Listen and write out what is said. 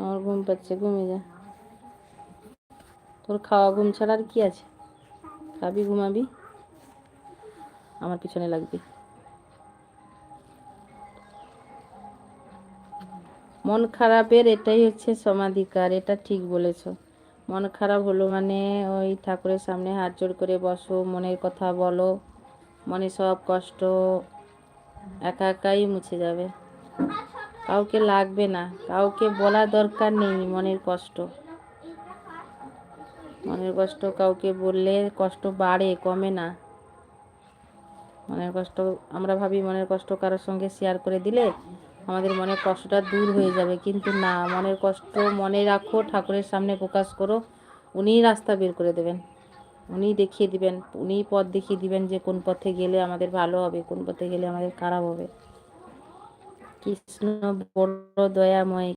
আমার ঘুম পাচ্ছে, ঘুমিয়ে যা। তোর খাওয়া ঘুম ছাড়া আর কি আছে? খাবি, ঘুমাবি, আমার পিছনে লাগবি। মন খারাপের এটাই হচ্ছে সমাধিকার, এটা ঠিক বলেছ। মন খারাপ হলো মানে ওই ঠাকুরের সামনে হাত জোড় করে বসো, মনের কথা বলো, মনে সব কষ্ট একা একাই মুছে যাবে। কাউকে লাগবে না, কাউকে বলা দরকার নেই মনের কষ্ট। মনের কষ্ট কাউকে বললে কষ্ট বাড়ে, কমে না। মনের কষ্ট আমরা ভাবি মনের কষ্ট কারোর সঙ্গে শেয়ার করে দিলে আমাদের মনের কষ্টটা দূর হয়ে যাবে, কিন্তু না, মনের কষ্ট মনে রাখো, ঠাকুরের সামনে প্রকাশ করো, উনিই রাস্তা বের করে দেবেন, উনিই দেখিয়ে দিবেন, উনিই পথ দেখিয়ে দিবেন যে কোন পথে গেলে আমাদের ভালো হবে, কোন পথে গেলে আমাদের খারাপ হবে। কৃষ্ণ বড় দয়াময়।